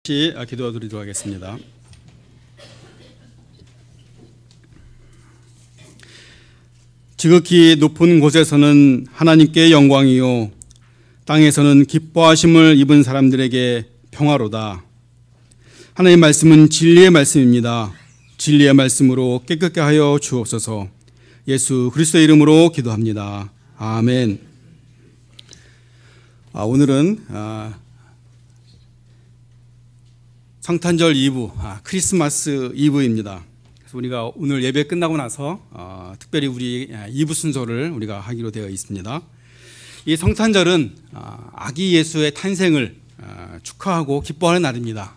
기도드리도록 하겠습니다. 지극히 높은 곳에서는 하나님께 영광이요 땅에서는 기뻐하심을 입은 사람들에게 평화로다. 하나님 말씀은 진리의 말씀입니다. 진리의 말씀으로 깨끗게 하여 주옵소서. 예수 그리스도의 이름으로 기도합니다. 아멘. 오늘은 성탄절 이브, 크리스마스 이브입니다. 그래서 우리가 오늘 예배 끝나고 나서 특별히 우리 이브 순서를 우리가 하기로 되어 있습니다. 이 성탄절은 아기 예수의 탄생을 축하하고 기뻐하는 날입니다.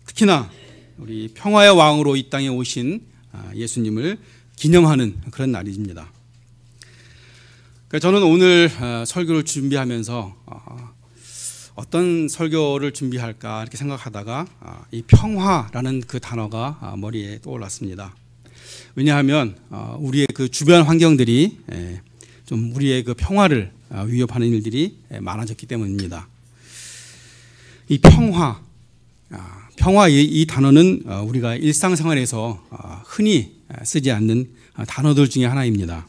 특히나 우리 평화의 왕으로 이 땅에 오신 예수님을 기념하는 그런 날입니다. 저는 오늘 설교를 준비하면서 어떤 설교를 준비할까 이렇게 생각하다가 이 평화라는 그 단어가 머리에 떠올랐습니다. 왜냐하면 우리의 그 주변 환경들이 좀 우리의 그 평화를 위협하는 일들이 많아졌기 때문입니다. 이 평화 이 단어는 우리가 일상생활에서 흔히 쓰지 않는 단어들 중에 하나입니다.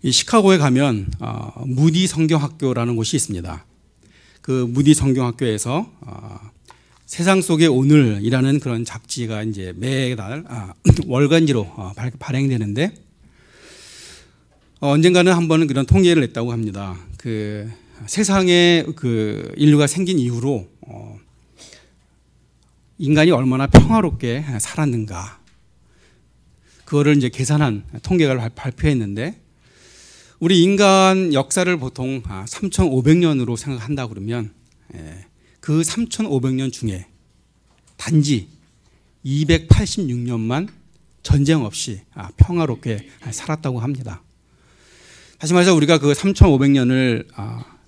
이 시카고에 가면 무디 성경학교라는 곳이 있습니다. 그 무디 성경학교에서 세상 속의 오늘이라는 그런 잡지가 이제 매달 월간지로 발행되는데 언젠가는 한번 그런 통계를 냈다고 합니다. 그 세상에 그 인류가 생긴 이후로 인간이 얼마나 평화롭게 살았는가 그거를 이제 계산한 통계를 발표했는데. 우리 인간 역사를 보통 3,500년으로 생각한다 그러면 그 3,500년 중에 단지 286년만 전쟁 없이 평화롭게 살았다고 합니다. 다시 말해서 우리가 그 3,500년을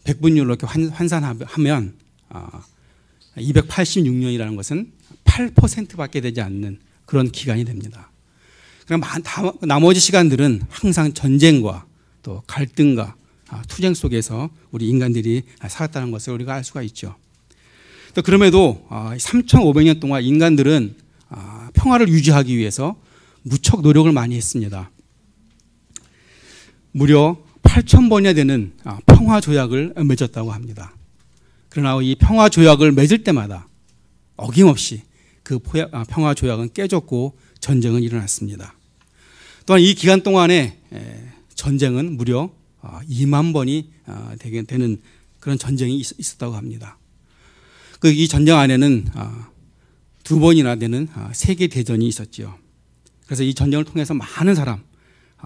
100분율로 이렇게 환산하면 286년이라는 것은 8%밖에 되지 않는 그런 기간이 됩니다. 그럼 나머지 시간들은 항상 전쟁과 또 갈등과 투쟁 속에서 우리 인간들이 살았다는 것을 우리가 알 수가 있죠. 또 그럼에도 3,500년 동안 인간들은 평화를 유지하기 위해서 무척 노력을 많이 했습니다. 무려 8,000번이나 되는 평화 조약을 맺었다고 합니다. 그러나 이 평화 조약을 맺을 때마다 어김없이 그 평화 조약은 깨졌고 전쟁은 일어났습니다. 또한 이 기간 동안에 전쟁은 무려 2만 번이 되는 그런 전쟁이 있었다고 합니다. 이 전쟁 안에는 2번이나 되는 세계 대전이 있었죠. 그래서 이 전쟁을 통해서 많은 사람,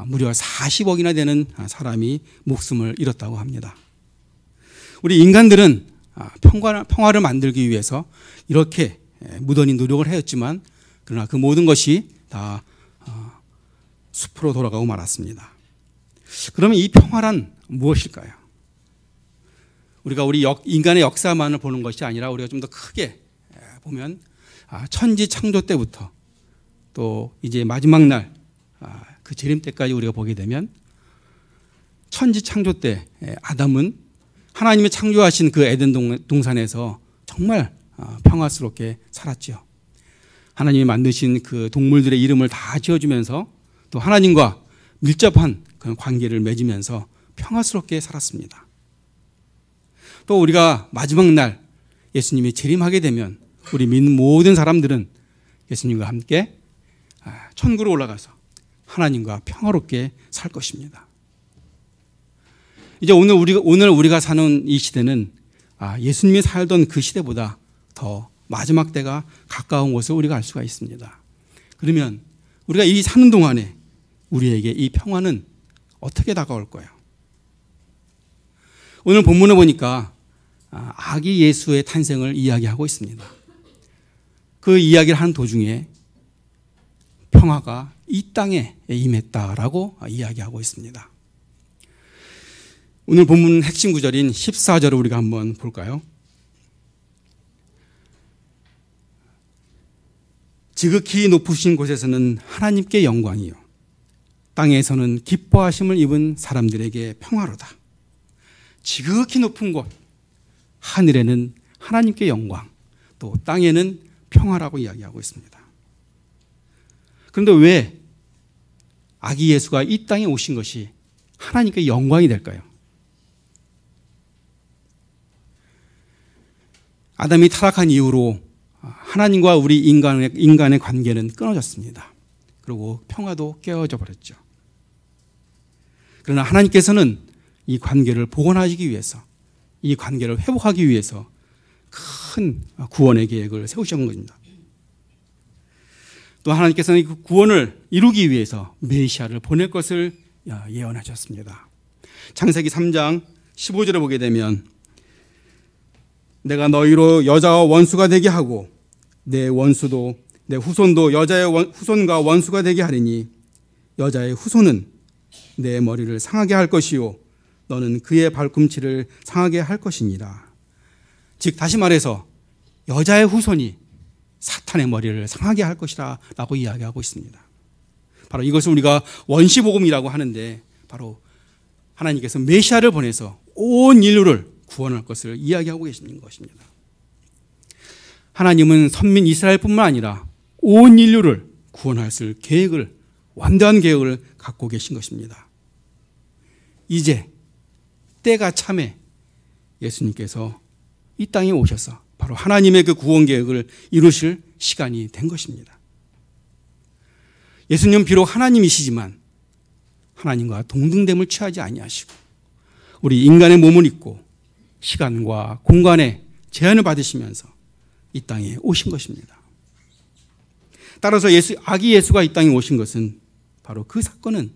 무려 40억이나 되는 사람이 목숨을 잃었다고 합니다. 우리 인간들은 평화를 만들기 위해서 이렇게 무던히 노력을 하였지만 그러나 그 모든 것이 다 숲으로 돌아가고 말았습니다. 그러면 이 평화란 무엇일까요? 우리가 우리 인간의 역사만을 보는 것이 아니라 우리가 좀 더 크게 보면 천지 창조 때부터 또 이제 마지막 날 그 재림 때까지 우리가 보게 되면 천지 창조 때 아담은 하나님이 창조하신 그 에덴 동산에서 정말 평화스럽게 살았죠. 하나님이 만드신 그 동물들의 이름을 다 지어주면서 또 하나님과 밀접한 그런 관계를 맺으면서 평화스럽게 살았습니다. 또 우리가 마지막 날 예수님이 재림하게 되면 우리 믿는 모든 사람들은 예수님과 함께 천국으로 올라가서 하나님과 평화롭게 살 것입니다. 이제 오늘 우리가 사는 이 시대는 예수님이 살던 그 시대보다 더 마지막 때가 가까운 것을 우리가 알 수가 있습니다. 그러면 우리가 이 사는 동안에 우리에게 이 평화는 어떻게 다가올 거예요? 오늘 본문을 보니까 아기 예수의 탄생을 이야기하고 있습니다. 그 이야기를 하는 도중에 평화가 이 땅에 임했다라고 이야기하고 있습니다. 오늘 본문 핵심 구절인 14절을 우리가 한번 볼까요? 지극히 높으신 곳에서는 하나님께 영광이요 땅에서는 기뻐하심을 입은 사람들에게 평화로다. 지극히 높은 곳, 하늘에는 하나님께 영광, 또 땅에는 평화라고 이야기하고 있습니다. 그런데 왜 아기 예수가 이 땅에 오신 것이 하나님께 영광이 될까요? 아담이 타락한 이후로 하나님과 우리 인간의 관계는 끊어졌습니다. 그리고 평화도 깨어져 버렸죠. 그러나 하나님께서는 이 관계를 복원하시기 위해서, 이 관계를 회복하기 위해서 큰 구원의 계획을 세우신 겁니다. 또 하나님께서는 그 구원을 이루기 위해서 메시아를 보낼 것을 예언하셨습니다. 창세기 3장 15절에 보게 되면 내가 너희로 여자와 원수가 되게 하고 내 원수도 내 후손도 여자의 후손과 원수가 되게 하리니 여자의 후손은 내 머리를 상하게 할 것이요 너는 그의 발꿈치를 상하게 할 것이니라. 즉 다시 말해서 여자의 후손이 사탄의 머리를 상하게 할 것이라 라고 이야기하고 있습니다. 바로 이것을 우리가 원시복음이라고 하는데 바로 하나님께서 메시아를 보내서 온 인류를 구원할 것을 이야기하고 계시는 것입니다. 하나님은 선민 이스라엘뿐만 아니라 온 인류를 구원할 계획을, 완전한 계획을 갖고 계신 것입니다. 이제 때가 참에 예수님께서 이 땅에 오셔서 바로 하나님의 그 구원 계획을 이루실 시간이 된 것입니다. 예수님은 비록 하나님이시지만 하나님과 동등됨을 취하지 아니하시고 우리 인간의 몸을 입고 시간과 공간에 제한을 받으시면서 이 땅에 오신 것입니다. 따라서 아기 예수가 이 땅에 오신 것은 바로 그 사건은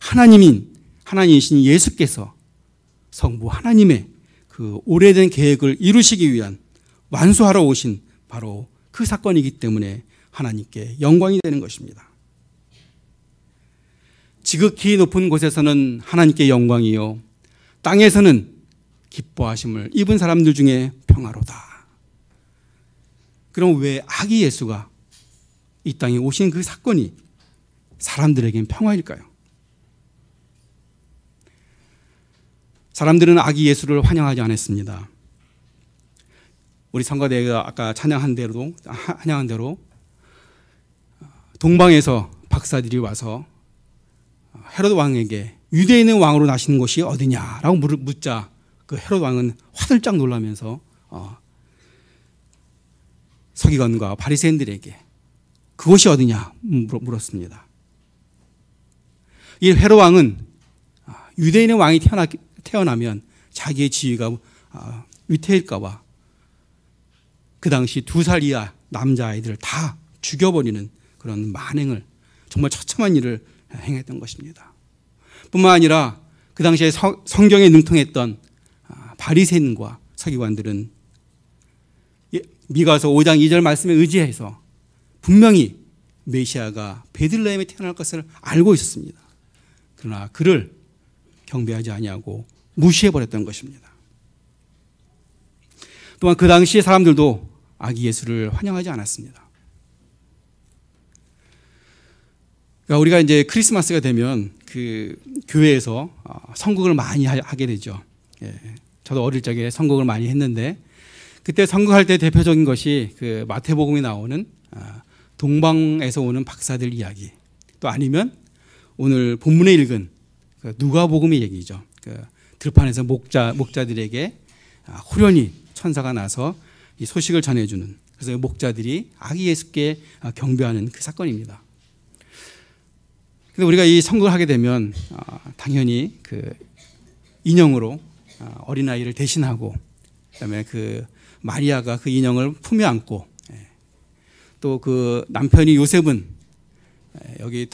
하나님이신 예수께서 성부 하나님의 그 오래된 계획을 이루시기 위한 완수하러 오신 바로 그 사건이기 때문에 하나님께 영광이 되는 것입니다. 지극히 높은 곳에서는 하나님께 영광이요 땅에서는 기뻐하심을 입은 사람들 중에 평화로다. 그럼 왜 아기 예수가 이 땅에 오신 그 사건이 사람들에겐 평화일까요? 사람들은 아기 예수를 환영하지 않았습니다. 우리 성가대가 아까 찬양한 대로 동방에서 박사들이 와서 헤롯 왕에게 유대인의 왕으로 나시는 곳이 어디냐라고 묻자 그 헤롯 왕은 화들짝 놀라면서 서기관과 바리새인들에게 그곳이 어디냐 물었습니다. 이 헤롯 왕은 유대인의 왕이 태어나면 자기의 지위가 위태일까 봐 그 당시 2살 이하 남자아이들을 다 죽여버리는 그런 만행을, 정말 처참한 일을 행했던 것입니다. 뿐만 아니라 그 당시에 성경에 능통했던 바리새인과 서기관들은 미가서 5장 2절 말씀에 의지해서 분명히 메시아가 베들레헴에 태어날 것을 알고 있었습니다. 그러나 그를 경배하지 아니하고 무시해버렸던 것입니다. 또한 그 당시의 사람들도 아기 예수를 환영하지 않았습니다. 그러니까 우리가 이제 크리스마스가 되면 그 교회에서 선곡을 많이 하게 되죠. 저도 어릴 적에 선곡을 많이 했는데 그때 선곡할 때 대표적인 것이 그 마태복음에 나오는 동방에서 오는 박사들 이야기, 또 아니면 오늘 본문에 읽은 그 누가복음의 얘기죠. 그 들판에서 목자들에게 호련히 천사가 나서 이 소식을 전해주는, 그래서 목자들이 아기 예수께 경배하는 그 사건입니다. 근데 우리가 이 선곡을 하게 되면 당연히 그 인형으로 어린아이를 대신하고, 그다음에 그 마리아가 그 인형을 품에 안고, 또 그 남편이 요셉은 여기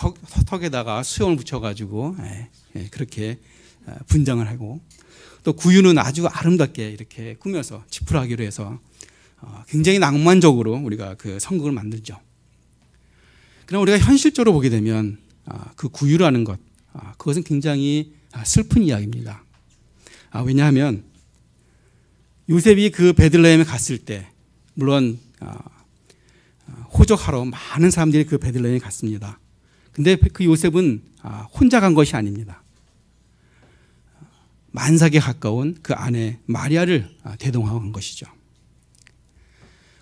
턱에다가 수염을 붙여가지고 그렇게 분장을 하고, 또 구유는 아주 아름답게 이렇게 꾸며서 지푸라기로 해서 굉장히 낭만적으로 우리가 그 선곡을 만들죠. 그럼 우리가 현실적으로 보게 되면 그 구유라는 것, 그것은 굉장히 슬픈 이야기입니다. 왜냐하면 요셉이 그 베들레헴에 갔을 때, 물론 호적하러 많은 사람들이 그 베들레헴에 갔습니다. 근데 그 요셉은 혼자 간 것이 아닙니다. 만삭에 가까운 그 아내 마리아를 대동하고 간 것이죠.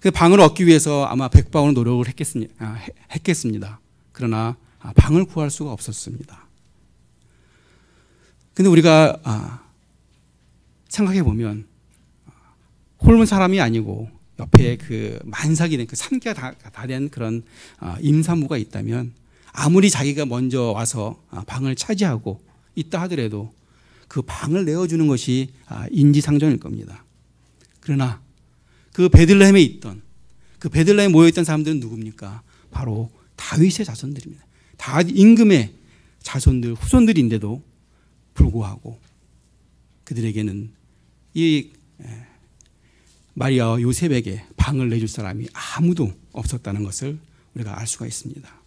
그 방을 얻기 위해서 아마 백방으로 노력을 했겠습니다. 그러나 방을 구할 수가 없었습니다. 근데 우리가 생각해 보면 홀문 사람이 아니고 옆에 그 만삭이 된 그 산기가 다 된 그런 임산부가 있다면 아무리 자기가 먼저 와서 방을 차지하고 있다 하더라도 그 방을 내어주는 것이 인지상정일 겁니다. 그러나 그 베들레헴에 있던 그 베들레헴에 모여있던 사람들은 누굽니까? 바로 다윗의 자손들입니다. 다윗 임금의 자손들, 후손들인데도 불구하고 그들에게는 이 마리아와 요셉에게 방을 내줄 사람이 아무도 없었다는 것을 우리가 알 수가 있습니다.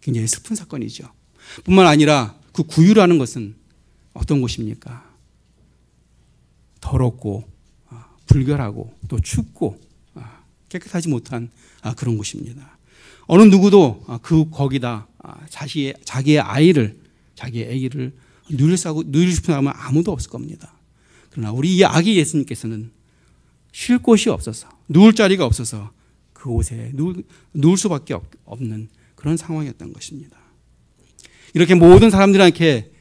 굉장히 슬픈 사건이죠. 뿐만 아니라 그 구유라는 것은 어떤 곳입니까? 더럽고 불결하고 또 춥고 깨끗하지 못한 그런 곳입니다. 어느 누구도 거기다 자기의 아이를, 자기의 아기를 누릴 싶은 사람은 아무도 없을 겁니다. 그러나 우리 이 아기 예수님께서는 쉴 곳이 없어서, 누울 자리가 없어서 그곳에 누울 수밖에 없는 그런 상황이었던 것입니다. 이렇게 모든 사람들에게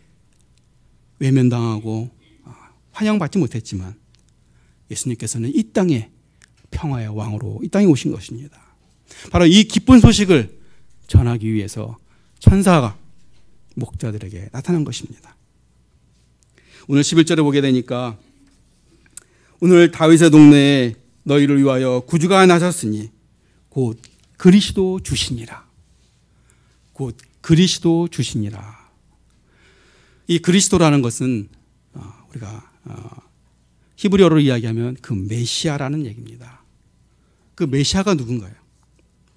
외면당하고 환영받지 못했지만 예수님께서는 이 땅에 평화의 왕으로 이 땅에 오신 것입니다. 바로 이 기쁜 소식을 전하기 위해서 천사가 목자들에게 나타난 것입니다. 오늘 11절에 보게 되니까 오늘 다윗의 동네에 너희를 위하여 구주가 나셨으니 곧 그리스도 주시니라. 곧 그리스도 주시니라. 이 그리스도라는 것은 우리가 히브리어로 이야기하면 그 메시아라는 얘기입니다. 그 메시아가 누군가요?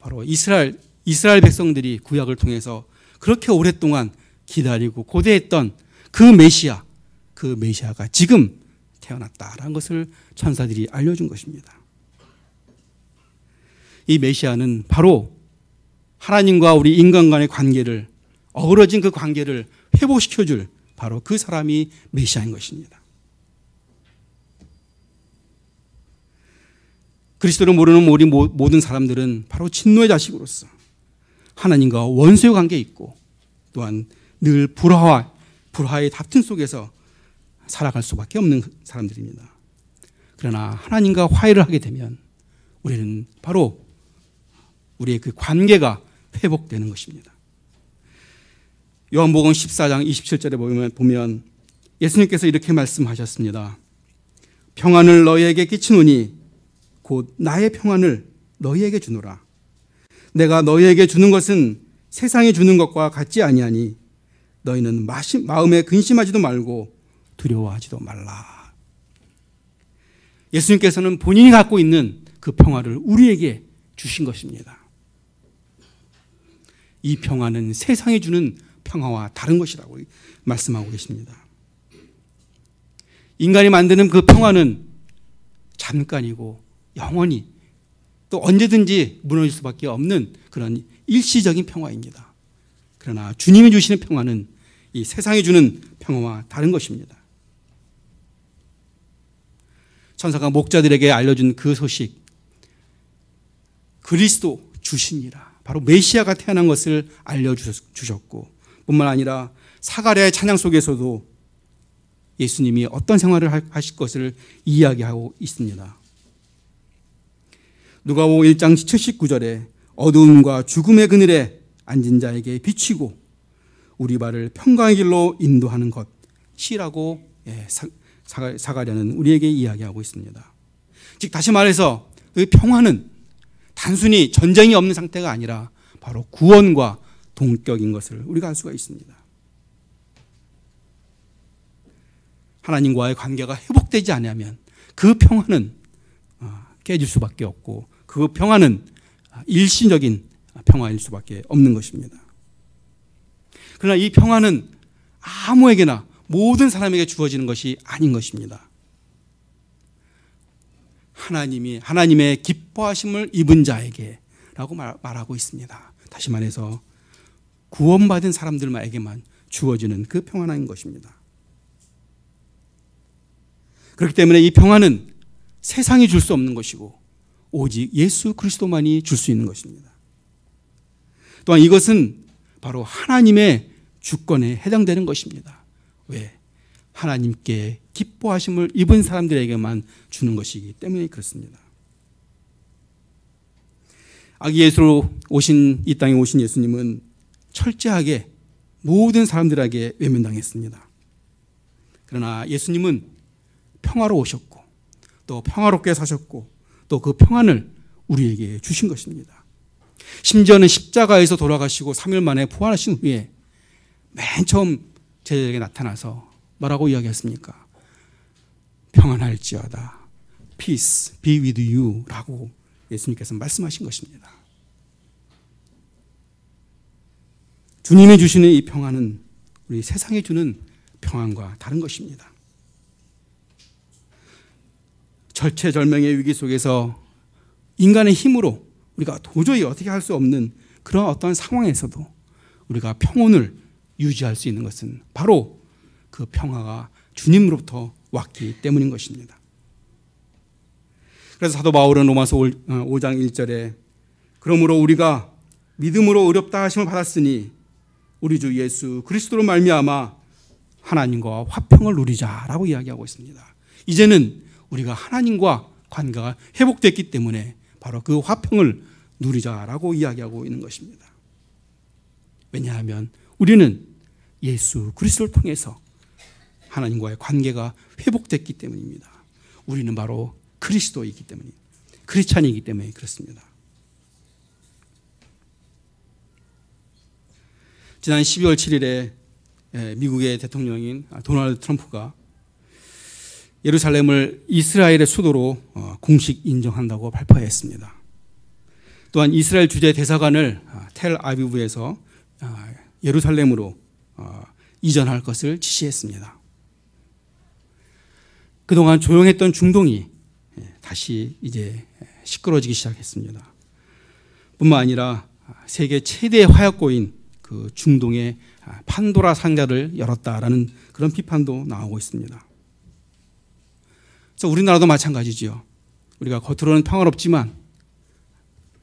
바로 이스라엘 백성들이 구약을 통해서 그렇게 오랫동안 기다리고 고대했던 그 메시아가 지금 태어났다라는 것을 천사들이 알려준 것입니다. 이 메시아는 바로 하나님과 우리 인간 간의 관계를, 어그러진 그 관계를 회복시켜줄 바로 그 사람이 메시아인 것입니다. 그리스도를 모르는 우리 모든 사람들은 바로 진노의 자식으로서 하나님과 원수의 관계에 있고 또한 늘 불화의 다툼 속에서 살아갈 수밖에 없는 사람들입니다. 그러나 하나님과 화해를 하게 되면 우리는 바로 우리의 그 관계가 회복되는 것입니다. 요한복음 14장 27절에 보면 예수님께서 이렇게 말씀하셨습니다. 평안을 너희에게 끼치노니 곧 나의 평안을 너희에게 주노라. 내가 너희에게 주는 것은 세상이 주는 것과 같지 아니하니 너희는 마음에 근심하지도 말고 두려워하지도 말라. 예수님께서는 본인이 갖고 있는 그 평화를 우리에게 주신 것입니다. 이 평화는 세상이 주는 평화와 다른 것이라고 말씀하고 계십니다. 인간이 만드는 그 평화는 잠깐이고 영원히 또 언제든지 무너질 수밖에 없는 그런 일시적인 평화입니다. 그러나 주님이 주시는 평화는 이 세상이 주는 평화와 다른 것입니다. 천사가 목자들에게 알려준 그 소식, 그리스도 주시니라. 바로 메시아가 태어난 것을 알려주셨고 뿐만 아니라 사가랴의 찬양 속에서도 예수님이 어떤 생활을 하실 것을 이야기하고 있습니다. 누가복음 1장 79절에 어두움과 죽음의 그늘에 앉은 자에게 비치고 우리 발을 평강의 길로 인도하는 것이라고 사가랴는 우리에게 이야기하고 있습니다. 즉 다시 말해서 그 평화는 단순히 전쟁이 없는 상태가 아니라 바로 구원과 동격인 것을 우리가 알 수가 있습니다. 하나님과의 관계가 회복되지 않으면 그 평화는 깨질 수밖에 없고 그 평화는 일시적인 평화일 수밖에 없는 것입니다. 그러나 이 평화는 아무에게나 모든 사람에게 주어지는 것이 아닌 것입니다. 하나님의 기뻐하심을 입은 자에게라고 말하고 있습니다. 다시 말해서 구원받은 사람들에게만 주어지는 그 평안인 것입니다. 그렇기 때문에 이 평안은 세상이 줄 수 없는 것이고 오직 예수 그리스도만이 줄 수 있는 것입니다. 또한 이것은 바로 하나님의 주권에 해당되는 것입니다. 왜? 하나님께 기뻐하심을 입은 사람들에게만 주는 것이기 때문에 그렇습니다. 아기 예수로 오신 이 땅에 오신 예수님은 철저하게 모든 사람들에게 외면당했습니다. 그러나 예수님은 평화로 오셨고 또 평화롭게 사셨고 또 그 평안을 우리에게 주신 것입니다. 심지어는 십자가에서 돌아가시고 3일 만에 부활하신 후에 맨 처음 제자들에게 나타나서 뭐라고 이야기했습니까? 평안할지어다. Peace be with you 라고 예수님께서 말씀하신 것입니다. 주님이 주시는 이 평안은 우리 세상에 주는 평안과 다른 것입니다. 절체절명의 위기 속에서 인간의 힘으로 우리가 도저히 어떻게 할 수 없는 그런 어떤 상황에서도 우리가 평온을 유지할 수 있는 것은 바로 그 평화가 주님으로부터 왔기 때문인 것입니다. 그래서 사도 바울은 로마서 5장 1절에 그러므로 우리가 믿음으로 의롭다 하심을 받았으니 우리 주 예수 그리스도로 말미암아 하나님과 화평을 누리자라고 이야기하고 있습니다. 이제는 우리가 하나님과 관계가 회복됐기 때문에 바로 그 화평을 누리자라고 이야기하고 있는 것입니다. 왜냐하면 우리는 예수 그리스도를 통해서 하나님과의 관계가 회복됐기 때문입니다. 우리는 바로 그리스도이기 때문에, 크리스찬이기 때문에 그렇습니다. 지난 12월 7일에 미국의 대통령인 도널드 트럼프가 예루살렘을 이스라엘의 수도로 공식 인정한다고 발표했습니다. 또한 이스라엘 주재 대사관을 텔아비브에서 예루살렘으로 이전할 것을 지시했습니다. 그동안 조용했던 중동이 다시 이제 시끄러지기 시작했습니다. 뿐만 아니라 세계 최대의 화약고인 그 중동의 판도라 상자를 열었다라는 그런 비판도 나오고 있습니다. 그래서 우리나라도 마찬가지죠. 우리가 겉으로는 평화롭지만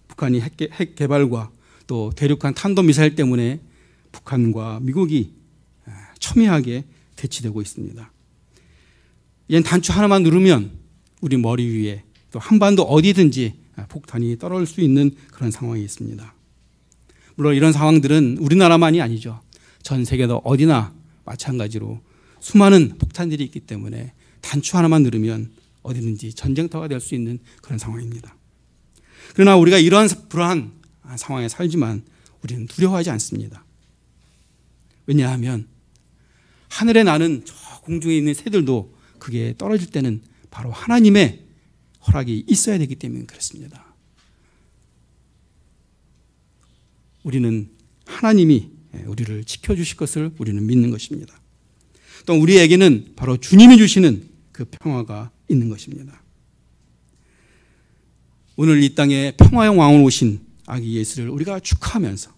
북한이 핵 개발과 또 대륙간 탄도미사일 때문에 북한과 미국이 첨예하게 대치되고 있습니다. 이젠 단추 하나만 누르면 우리 머리 위에 또 한반도 어디든지 폭탄이 떨어질 수 있는 그런 상황이 있습니다. 물론 이런 상황들은 우리나라만이 아니죠. 전 세계도 어디나 마찬가지로 수많은 폭탄들이 있기 때문에 단추 하나만 누르면 어디든지 전쟁터가 될 수 있는 그런 상황입니다. 그러나 우리가 이러한 불안한 상황에 살지만 우리는 두려워하지 않습니다. 왜냐하면 하늘에 나는 저 공중에 있는 새들도 그게 떨어질 때는 바로 하나님의 허락이 있어야 되기 때문에 그렇습니다. 우리는 하나님이 우리를 지켜주실 것을 우리는 믿는 것입니다. 또 우리에게는 바로 주님이 주시는 그 평화가 있는 것입니다. 오늘 이 땅에 평화의 왕으로 오신 아기 예수를 우리가 축하하면서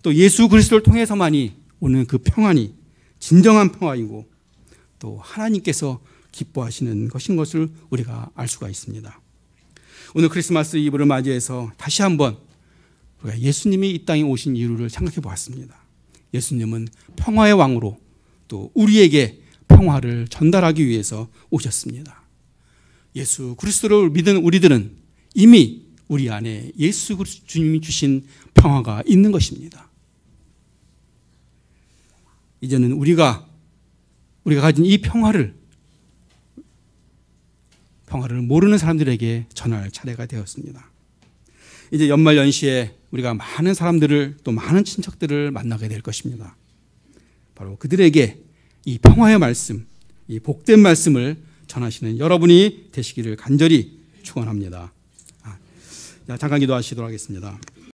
또 예수 그리스도를 통해서만이 오는 그 평안이 진정한 평화이고 또 하나님께서 기뻐하시는 것인 것을 우리가 알 수가 있습니다. 오늘 크리스마스 이브를 맞이해서 다시 한번 우리가 예수님이 이 땅에 오신 이유를 생각해 보았습니다. 예수님은 평화의 왕으로 또 우리에게 평화를 전달하기 위해서 오셨습니다. 예수 그리스도를 믿은 우리들은 이미 우리 안에 예수 그리스도 주님이 주신 평화가 있는 것입니다. 이제는 우리가 가진 이 평화를 모르는 사람들에게 전할 차례가 되었습니다. 이제 연말 연시에 우리가 많은 사람들을 또 많은 친척들을 만나게 될 것입니다. 바로 그들에게 이 평화의 말씀, 이 복된 말씀을 전하시는 여러분이 되시기를 간절히 축원합니다. 잠깐 기도하시도록 하겠습니다.